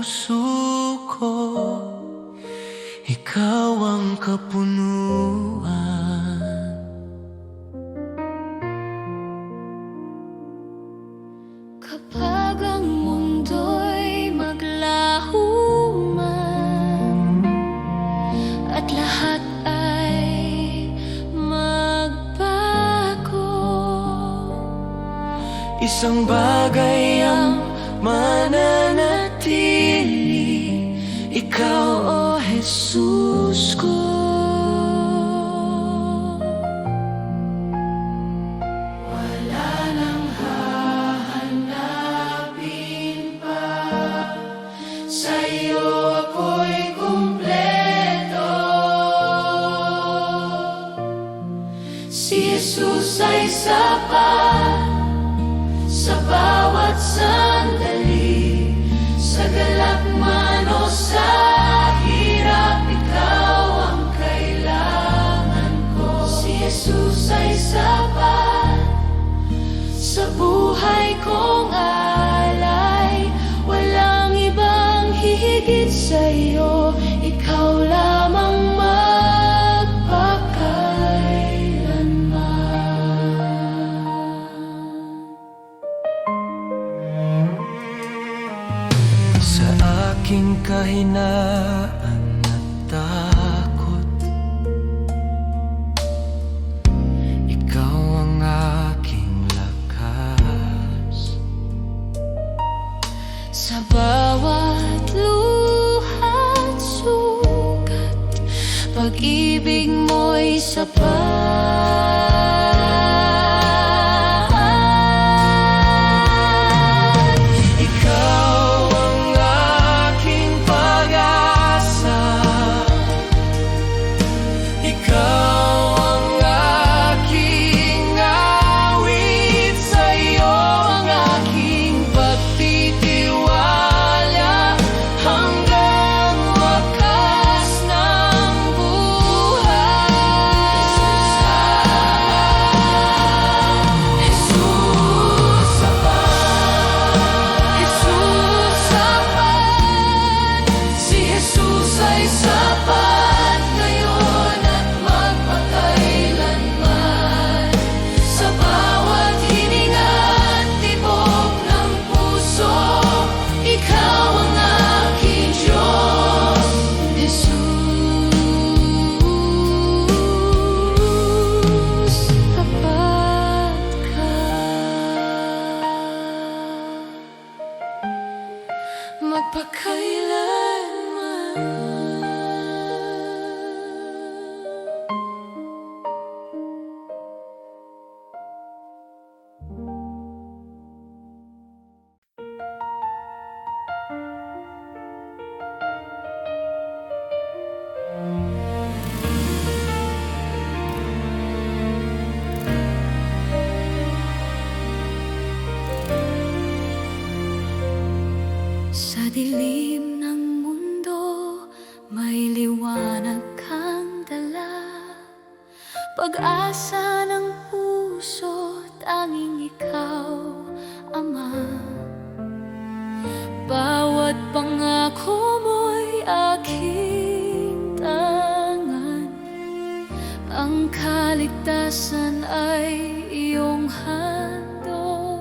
puso ko, ikaw ang kapunuan. Kapag ang mundo'y maglaho man at lahat ay magbago, isang bagay ang mananatili, ikaw, O Jesus ko. Wala nang hahanapin pa, sa'yo ako'y kumpleto. Si Jesus ay sapat sa bawat sandali, sa galak man o sa hirap, ikaw ang kailangan ko. Si Jesus ay sapat sa buhay kong alay, walang ibang hihigit sa'yo, ikaw lamang sa aking kahinaan at takot, ikaw ang aking lakas. sa bawat luha't sugat, pag-ibig mo'y sapat. Sa dilim ng mundo, may liwanag kang dala. Pag-asa ng puso, tanging ikaw, Ama. Bawat pangako mo'y aking tangan, ang kaligtasan ay iyong handog.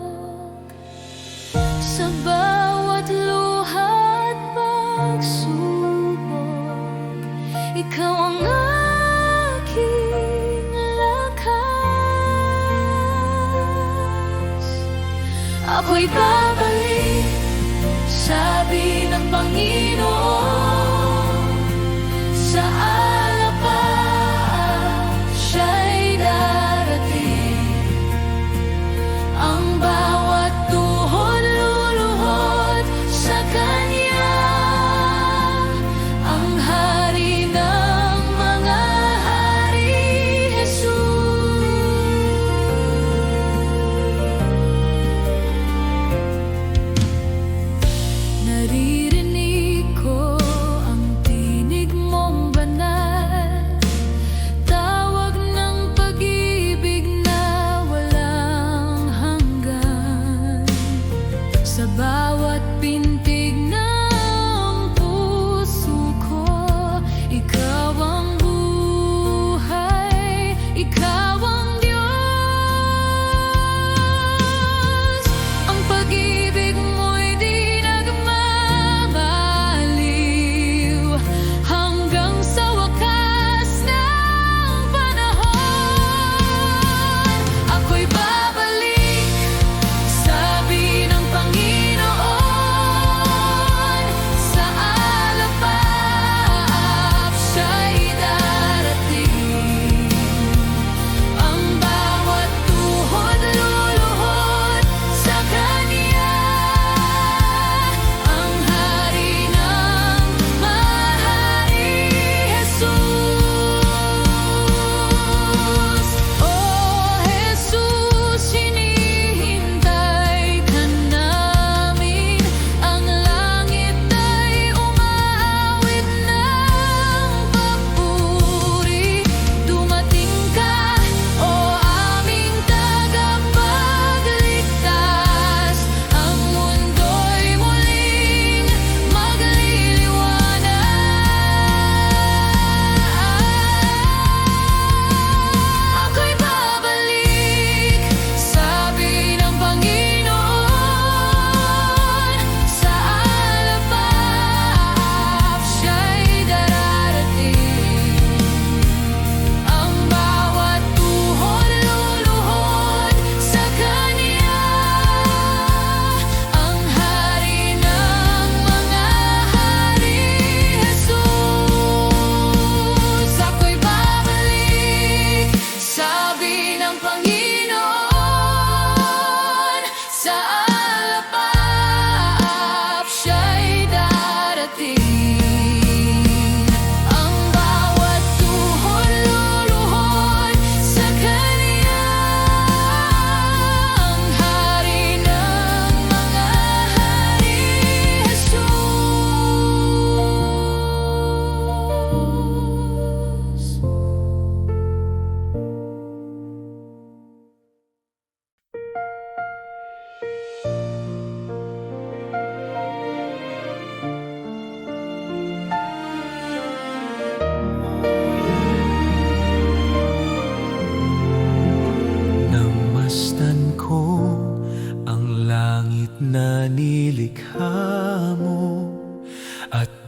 Sa bawat luha at pagsubok, ikaw ang aking lakas. Ako'y babalik, sabi ng Panginoon, sa alapaan siya'y darating. Ang bawat tuhod luluhod sa Kanya, ang Hari ng mga hari, Jesus. Naririnig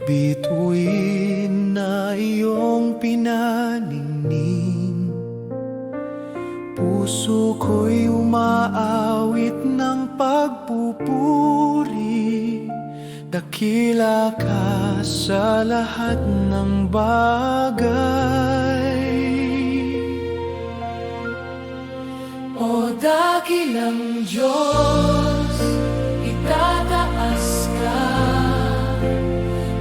Bituin na iyong pinaningning, puso ko'y umaawit ng pagpupuri. Dakila ka sa lahat ng bagay. O dakilang Diyos, itataas ka.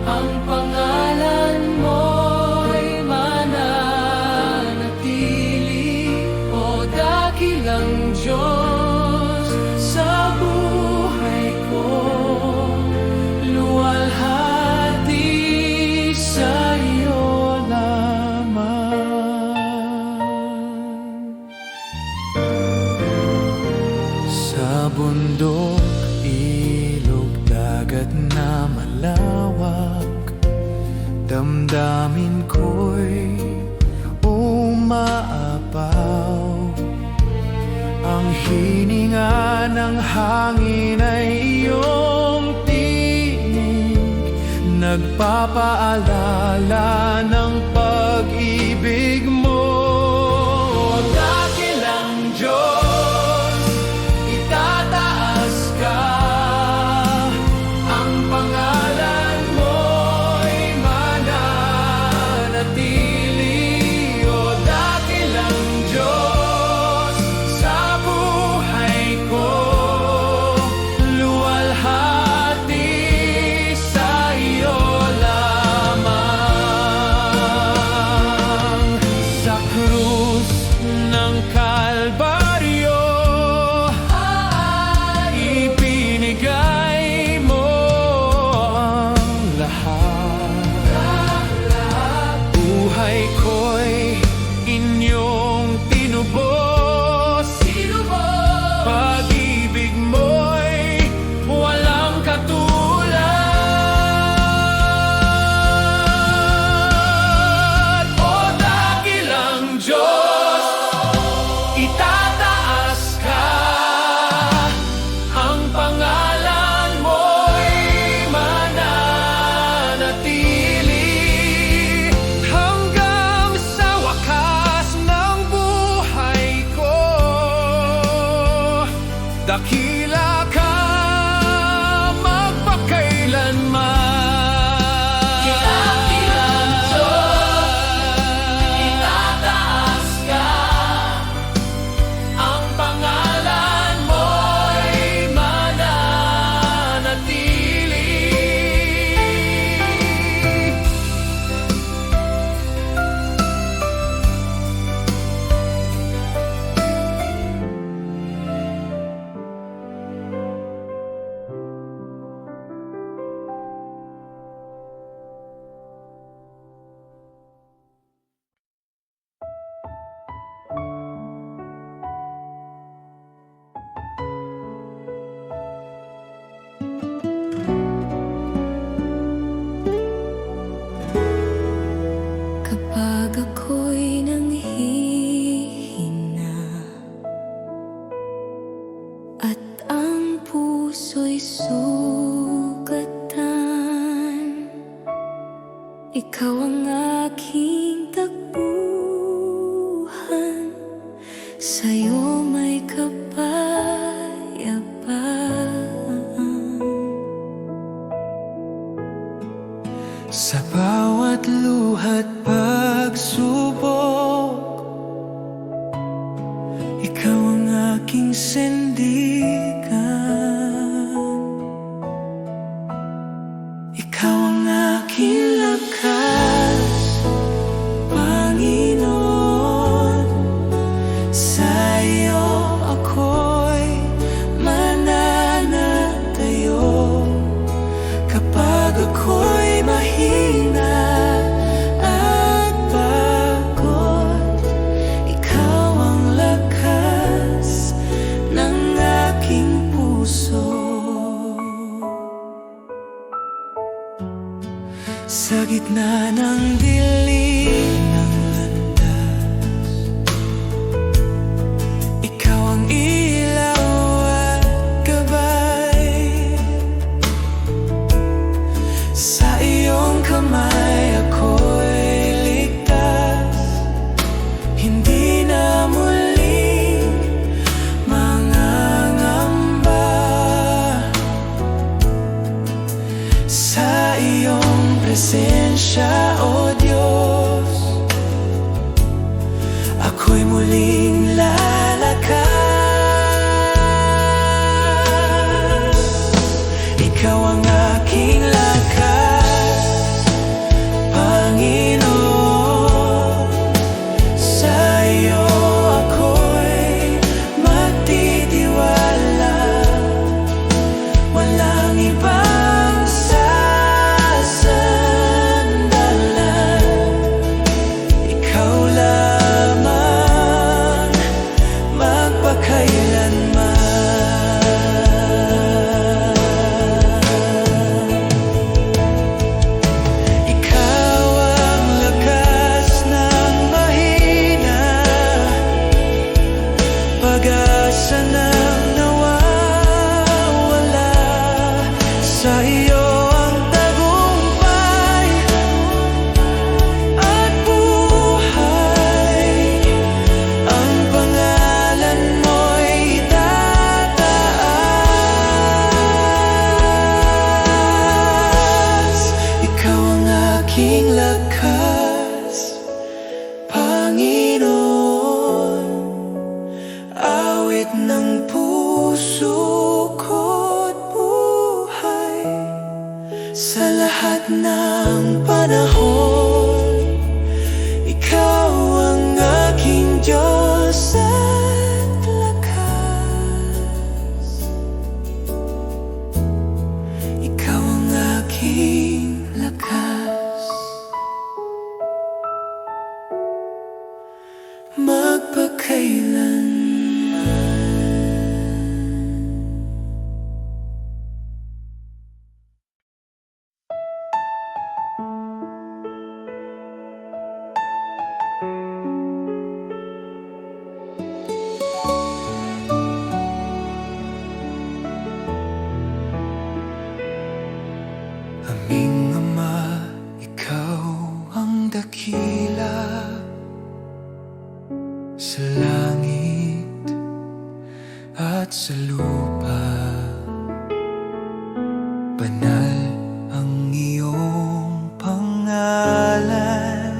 Ang pangalan mo'y mananatili. O dakilang Diyos, sa buhay ko luwalhati sa iyo lamang. Sa bundok, ilog, dagat na malawak, damdamin ko'y umaapaw. Ang hininga ng hangin ay iyong tinig, nagpapaalala ng pag-ibig mo. Dakilang Diyos, itataas ka. Ang pangalan mo'y mananatili. O dakilang Diyos, sa buhay ko luwalhati sa iyo lamang. Sa krus ng Kalbaryo, ibinigay mo ang lahat. Buhay ko'y inyong tinubos. Pag-ibig mo'y walang katulad. O dakilang Diyos, itataas ka. Ang pangalan mo'y mananatili hanggang sa wakas ng buhay ko. Dakila ka magpakailanman. Dakilang Diyos, itataas ka. Ang pangalan mo'y mananatili. Kapag ako'y nanghihina at ang puso'y sugatan, ikaw ang aking takbuhan. Sa'yo may kapayapaan. Sa bawat luha't pagsubok, ikaw ang aking sandigan. Ikaw ang aking lakas, Panginoon. Sa iyo ako'y mananatayo. Kapag ako'y mahina at pagod, ikaw ang lakas ng aking puso. Sa gitna ng dilim ng landas, ikaw ang ilaw at gabay. Sa iyong kamay ako'y ligtas, hindi na muling mangangamba. Sa iyong presensya, O Diyos, ako'y muling lalakas. Ikaw ang aking lakas, Panginoon. Sa iyo ako'y magtitiwala, walang ibang sasandalan. Ikaw lamang magpakailanman. Ikaw ang lakas ng mahina, pag-asa ng nawawala. Sa iyo ang tagumpay at buhay, ang pangalan mo'y tataas. Ikaw ang aking lakas, Panginoon. Awit ng puso ko't buhay, sa lahat ng panahon. Ikaw ang aking Diyos at lakas. Ikaw ang aking lakas, magpakailanman. Aming Ama, ikaw ang dakila sa langit at sa lupa. Banal ang iyong pangalan,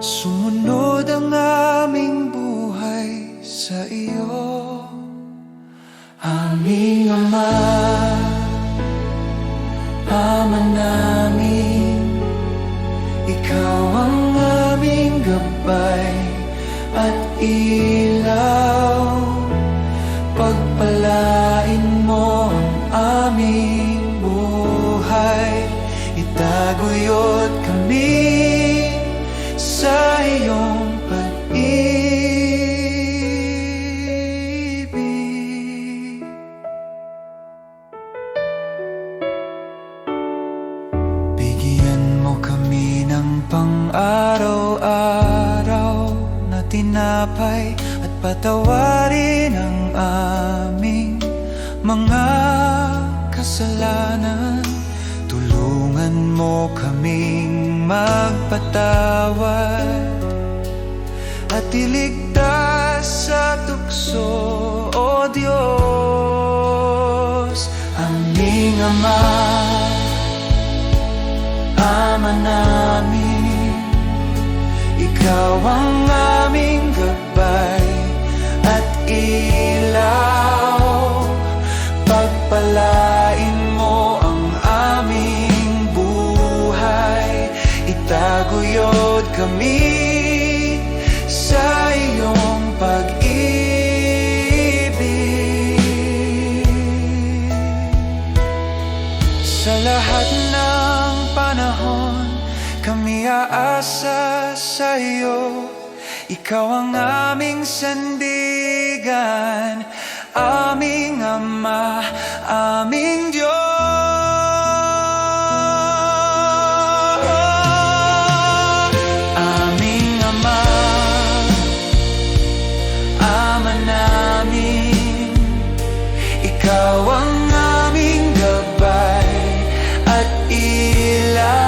sumunod ang aming buhay sa iyo. Aming Ama, Ama namin, ikaw ang aming gabay at ilaw. Pagpalain mo ang aming buhay, itaguyod kami sa iyong pag-ibig. Bigyan mo kami ng pang-araw-araw na tinapay, at patawarin ang aming mga kasalanan. Tulungan mo kaming magpatawad at iligtas sa tukso, O Diyos. Aming Ama, Ama namin, ikaw ang aming gabay at ilaw. Pagpalain mo ang aming buhay, itaguyod kami sa iyong pag-ibig. Sa lahat ng panahon, kami aasa sa iyo. Ikaw ang aming sandigan, aming Ama, aming Diyos. Aming Ama, Ama namin, ikaw ang aming gabay at ilaw.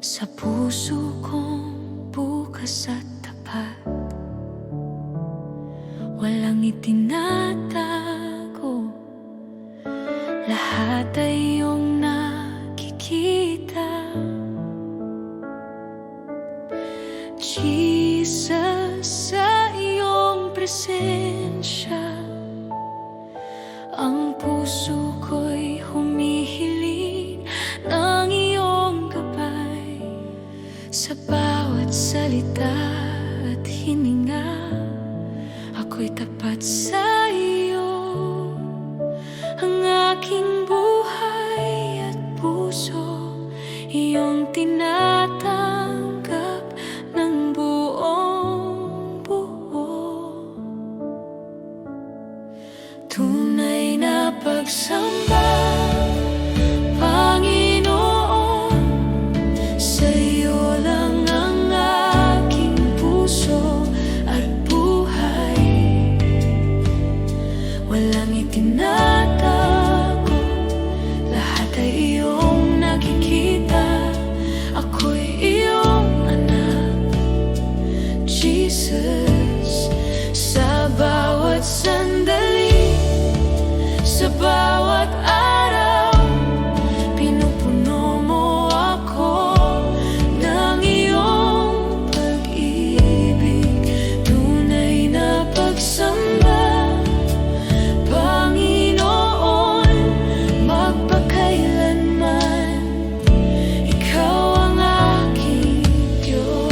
sa puso kong bukas at tapat. Walang itinatago, lahat ay iyong nakikita. Jesus, sa iyong presensya, ang puso ko'y humihiling ng iyong gabay. Sa bawat salita at hininga, ako'y tapat sa iyo. Ang aking buhay at puso, iyong tinatanggap ng buong buo. Tunay na pagsamba, Panginoon, sa iyo lang ang aking puso at buhay. Walang itinatago, lahat ay iyong nakikita. Ako'y iyong anak, Jesus. Sa bawat sandali, sa bawat araw, pinupuno mo ako ng iyong pag-ibig. Tunay na pagsamba, Panginoon, magpakailanman, ikaw ang aking Diyos.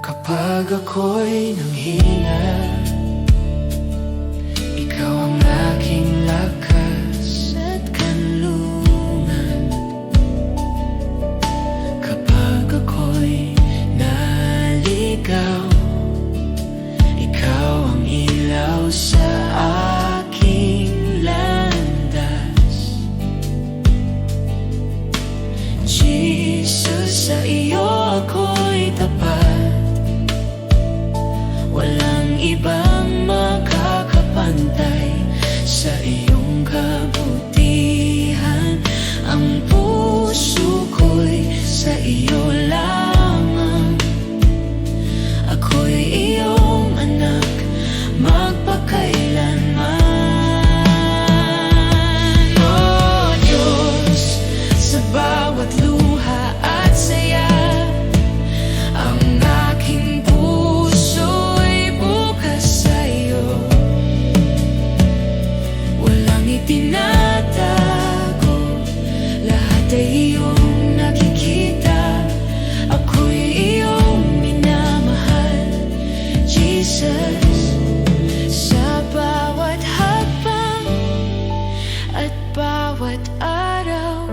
Kapag ako'y nanghina, ikaw ang aking lakas at kanlungan. Kapag ako'y naligaw, ikaw ang ilaw sa aking landas. Jesus, sa iyo ako'y tapat. Walang ibang makakapantay sa iyong kabutihan. Ang puso ko'y sa iyo lamang. Ako'y iyong anak, magpakailanman. Oh Diyos, sa bawat luha at saya, ang aking puso'y bukas sa iyo. Walang itinatago, lahat ay iyong nakikita. Ako'y iyong minamahal, Jesus. Sa bawat hakbang at bawat araw,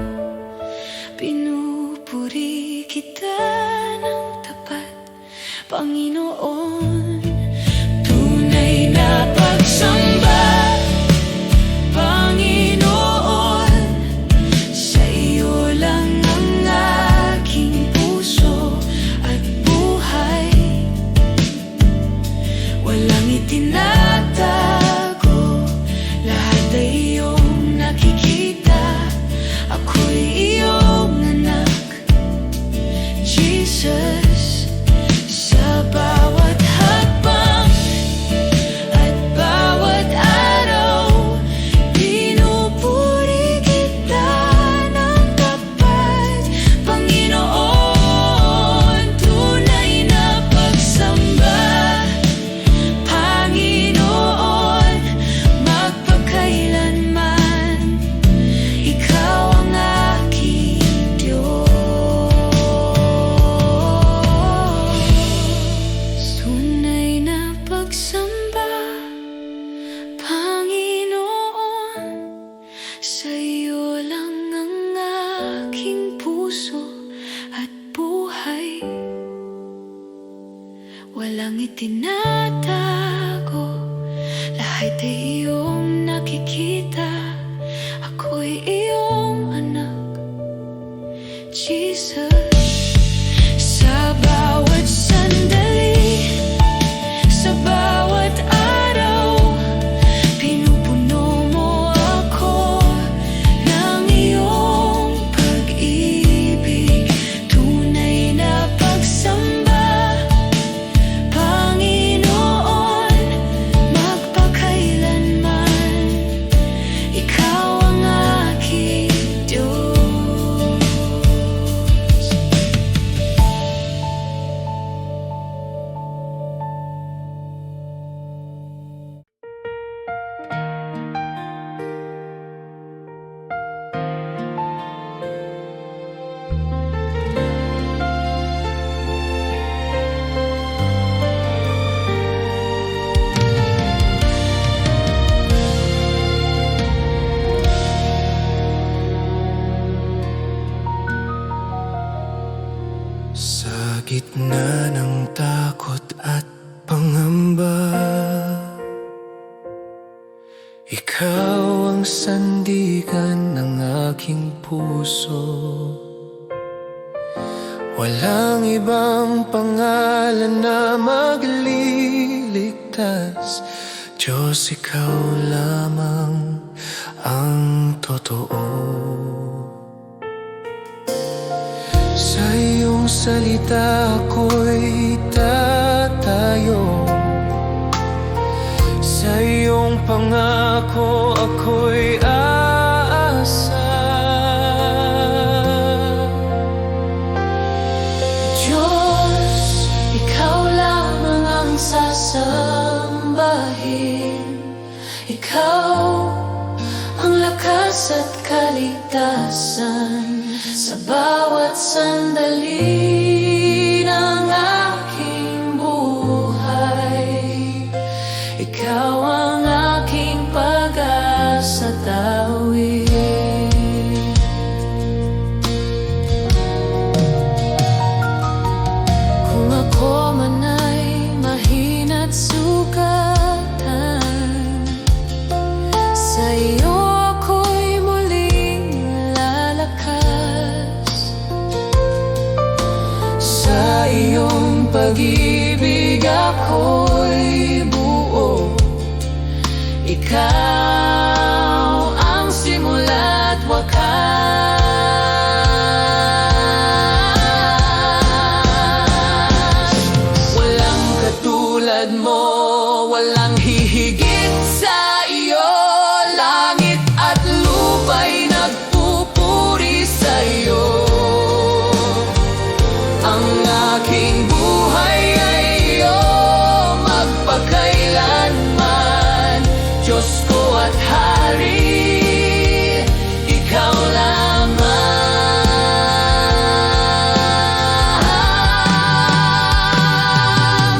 pinupuri kita ng tapat, Panginoon. Tunay na pagsamba, Panginoon, sa iyo lang ang aking puso at buhay. Walang itinatago, lahat ay iyong nakikita. Ako'y iyong anak, Jesus. Sa bawat hakbang at bawat araw, pinupuri kita ng tapat, Panginoon. Tunay na pagsamba, Panginoon, magpakailanman, ikaw ang aking Diyos. Tunay na pagsamba, Panginoon, sa iyo lang ang aking puso at buhay. Walang itinatago, lahat ay iyong nakikita. Ako'y iyong anak, Jesus. Sa bawat sandali, sa bawat araw, pinupuno mo ako ng Ikaw ang sandigan ng aking puso. Walang ibang pangalan na magliligtas. Diyos, ikaw lamang ang totoo. Sa iyong salita ako'y tatayo. Sa iyong pangako ako'y aasa. Diyos, ikaw lamang ang sasambahin. Ikaw ang lakas at kaligtasan sa bawat sandali ng aking buhay. Ikaw ang aking pag-asa tawid. Kung ako man ay mahina't sugatan, sa iyo ako'y muling lalakas. Sa iyong pag-ibig ako'y buo. Ikaw ang simula't wakas. Walang katulad mo, walang hihigit sa iyo. Langit at lupa'y nagpupuri sa iyo. Ang aking buhay ay iyo magpakailanman. Diyos ko at Hari, ikaw lamang.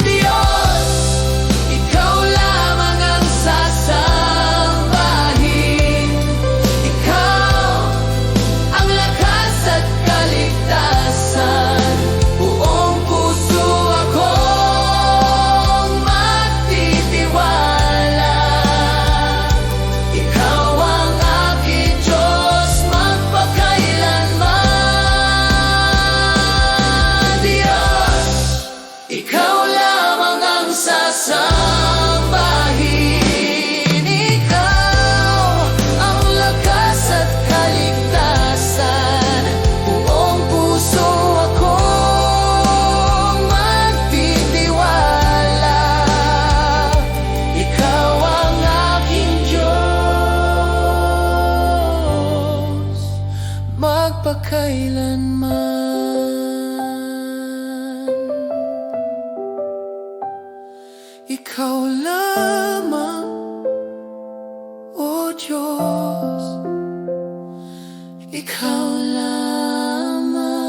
Diyos, ikaw lamang ang sasambahin. Ikaw ang lakas at kaligtasan. Buong puso akong magtitiwala. Ikaw ang aking Diyos magpakailanman. Diyos, ikaw lamang ang sasambahin. Ikaw ang lakas at kaligtasan. Buong puso akong magtitiwala. Ikaw ang aking Diyos magpakailanman. Ikaw lamang, O Diyos, ikaw lamang.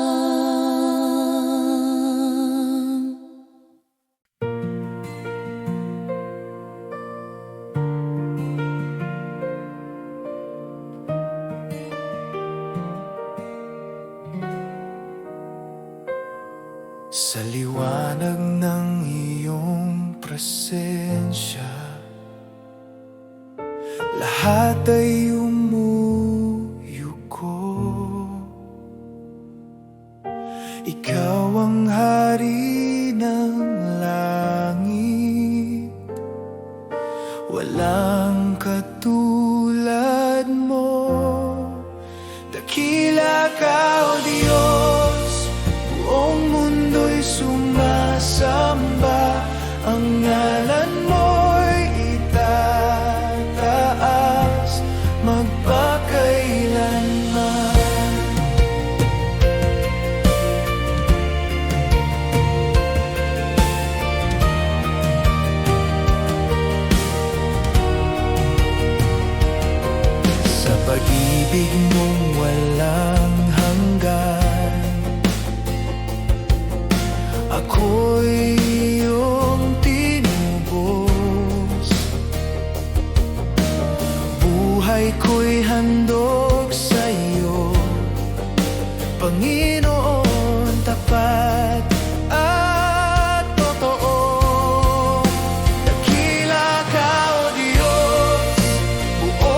Sa liwanag ng iyong presensya, lahat ay umuyuko. Ikaw ang hari ng langit, walang katulad mo. Dakila ka, O Diyos, buong mundo'y sumasamba. Ang ngalan mo'y itataas magpakailanman. Sa pag-ibig mong walang hanggan, ako'y iyong tinubos. Buhay ko'y handog sa iyo, Panginoon, tapat at totoo. Dakila ka, O Diyos, buong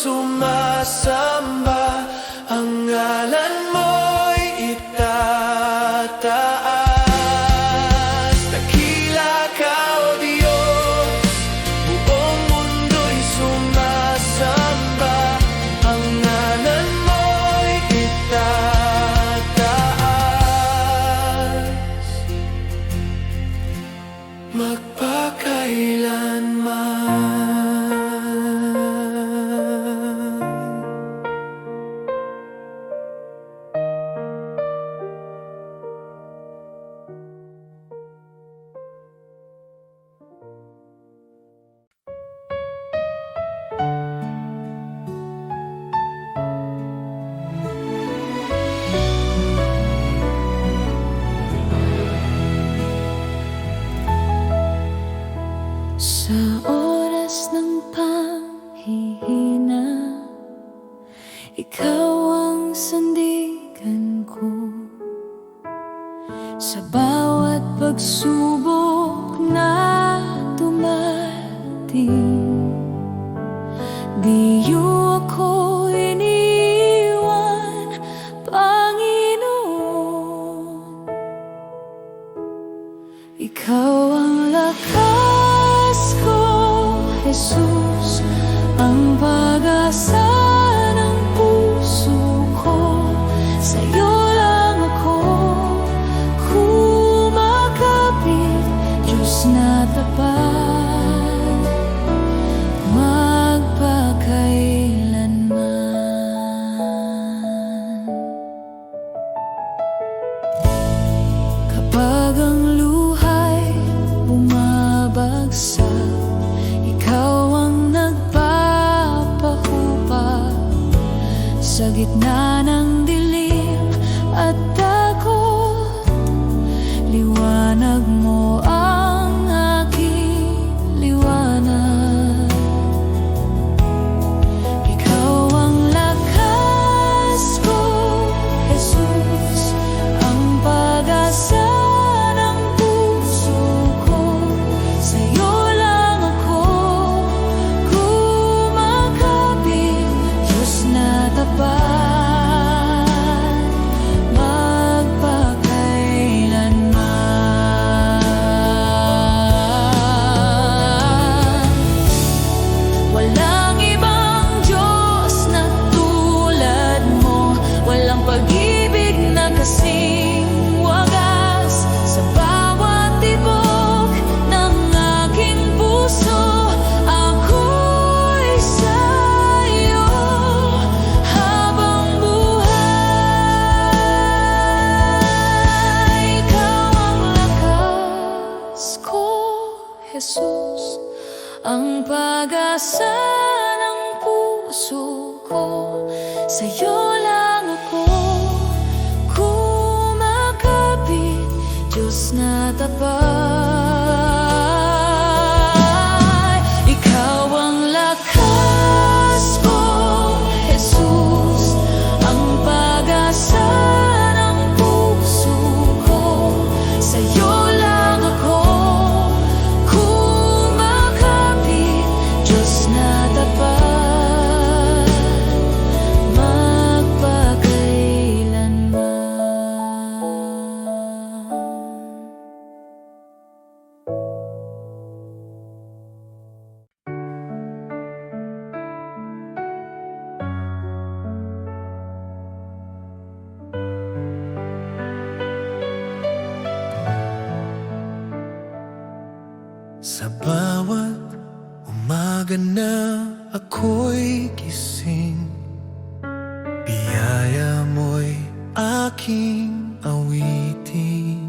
sumasamba, ang ngalan mo'y itataas. Dakila ka, O Diyos, buong mundo'y sumasamba, ang ngalan mo'y itataas. Magpakailanman. Sa oras ng panghihina, ikaw ang sandigan ko. Sa bawat pagsubok na dumating, di niyo ako iniwan, Panginoon. Ikaw ang lakas ko, Jesus, ang pag-asa ng puso ko. Sa'yo lang ako kumakapit, Diyos na tapat, magpakailanman. Kapag ang luha'y bumabagsak, ikaw ang nagpapahubag. Sa gitna ng dilim at takot, liwanag mo ang aking liwanag. Ikaw ang lakas ko, Jesus, ang pag-asa ng puso ko. Sa'yo lang ako kumakapit, Diyos na tapat, magpakailanman. Walang ibang Diyos na tulad mo, walang pag-ibig na kasing wagas. Sa bawat tibok ng aking puso, ako'y sa'yo habang buhay. Ikaw ang lakas ko, Jesus, ang pag-asa ng puso ko. Sa'yo lang ako kumakapit, Diyos na tapat. Ikaw ang lakas ko, Jesus, ang pag-asa ng puso ko. Sa'yo lang ako kumakapit, Diyos na tapat, magpakailanman. Sa bawat umaga na ako'y gising, biyaya mo'y aking awitin.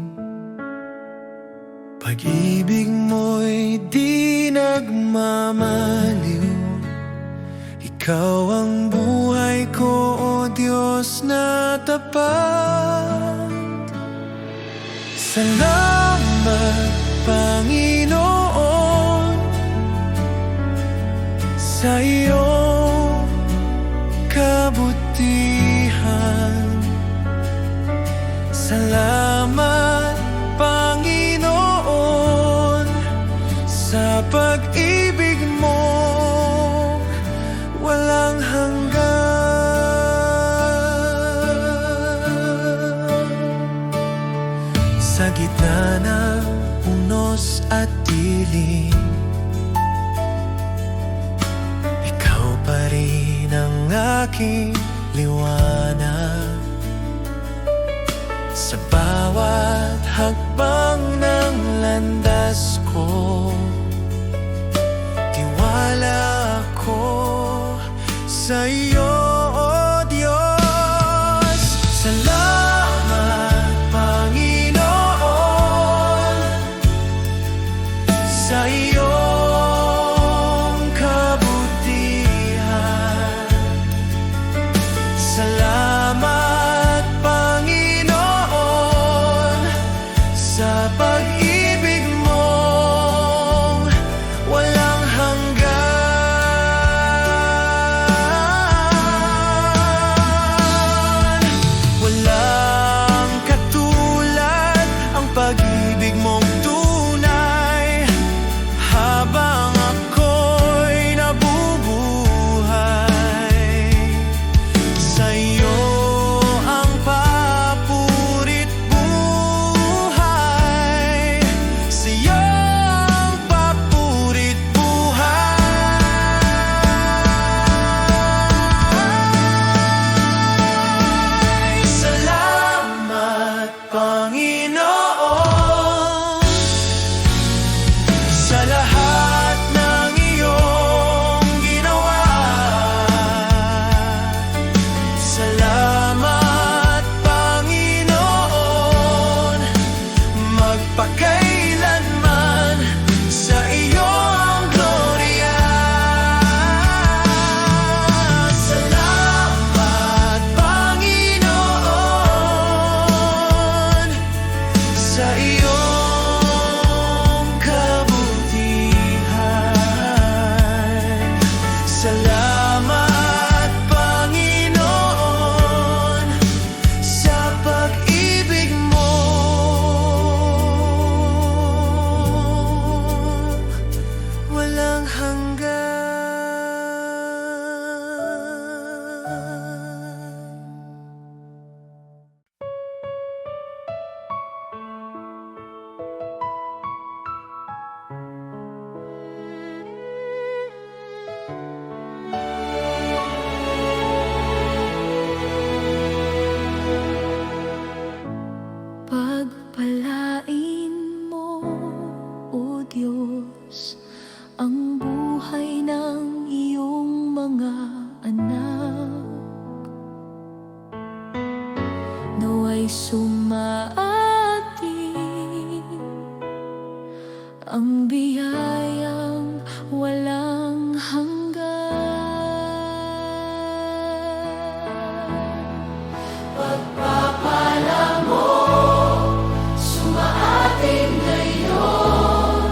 Pag-ibig mo'y di nagmamaliw, ikaw ang buhay ko, O Diyos na tapat. Salamat, Panginoon, sa iyong kabutihan. Salamat, Panginoon, sa pag-ibig mo walang piling, ikaw pa rin ang aking liwanag. Sa bawat hakbang ng landas ko, tiwala ako sa iyo, O Diyos. Salamat, Panginoon, sa iyong kabutihan. Salamat, Panginoon, sa pag-ibig mong walang hanggan. Walang katulad ang pag-ibig mong tunay. Habang ako'y nabubuhay, sa iyo ang papurit buhay. Sa iyo ang papurit buhay. Salamat, Panginoon, sa lahat ng iyong ginawa. Salamat, Panginoon, magpakailanman sa iyong glorya. Salamat, Panginoon, sa iyong kabutihan. Salamat, Panginoon, sa pag-ibig mo walang hanggan. Pagpalain mo, O Diyos, ang buhay ng iyong mga anak. Naway sumaating ang biyayang walang hanggan. Pagpapala mo, sumaating ngayon,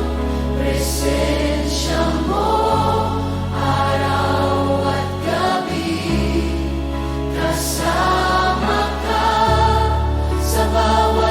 presensya mo, araw at gabi, kasama ka sa bawat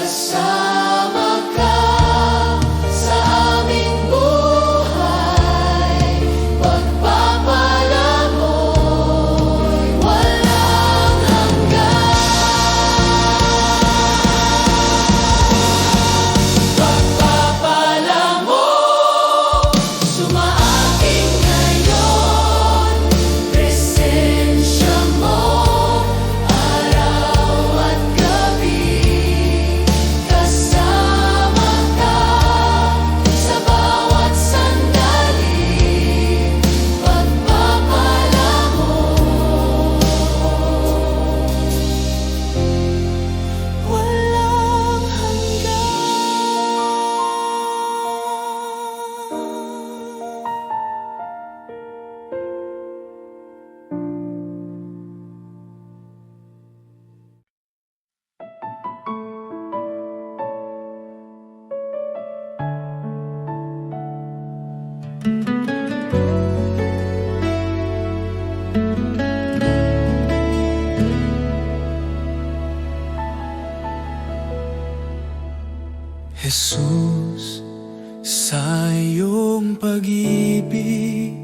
Kasama ka sa aming buhay, pagpapala mo'y walang hanggan. Pagpapala mo, sumaaking ngayon, presensya mo, araw at gabi. Kasama ka sa bawat sandali, pagpapala mo, walang hanggan. Jesus, sa iyong pag-ibig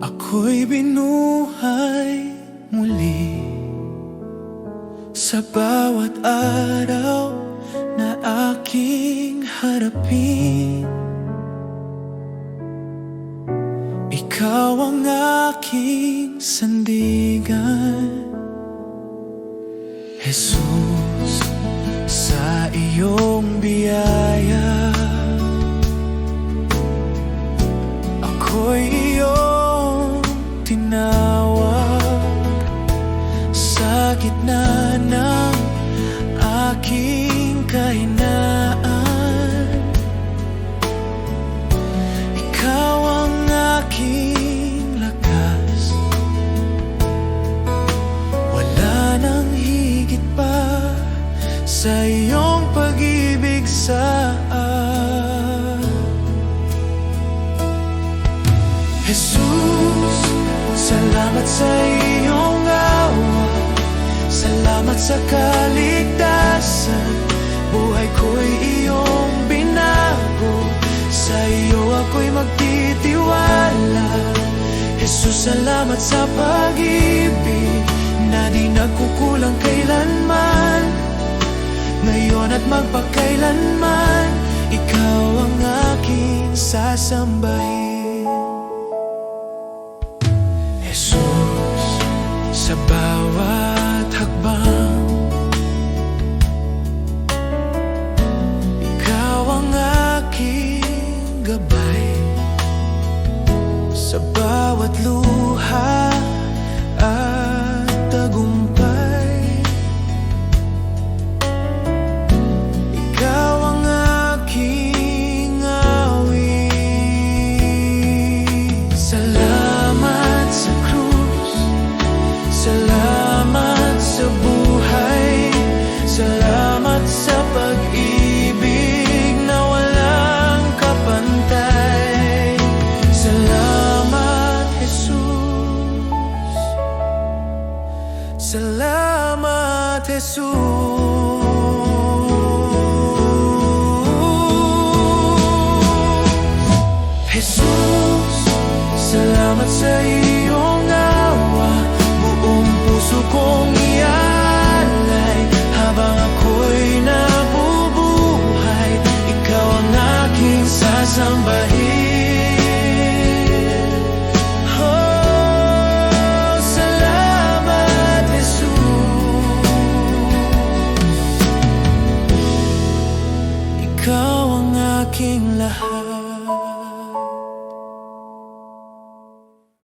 ako'y binuhay muli. Sa bawat araw na aking harapin, ikaw ang aking sandigan. Jesus, sa iyong biyaya ako'y iyong tinawag. Sa gitna ng aking kahinaan, ikaw ang aking lakas. Wala nang higit pa sa iyong pag-ibig sa Jesus, salamat sa iyong awa, salamat sa kaligtasan. Buhay ko'y iyong binago, sa iyo ako'y magtitiwala. Jesus, salamat sa pag-ibig na di nagkukulang kailanman. Ngayon at magpakailanman, ikaw ang aking sasambahin. Jesus, sa bawat hakbang, ikaw ang aking gabay. Sa bawat luha at tagumpay, ikaw ang aking awit. Salamat sa krus, salamat sa buhay, salamat sa pag-ibig na walang kapantay. Salamat, Jesus. Salamat, Jesus. Jesus, salamat sa iyong awa. Buong puso kong ialay habang ako'y nabubuhay. Ikaw ang aking sasambahin. Oh, salamat, Jesus. Ikaw ang aking lahat.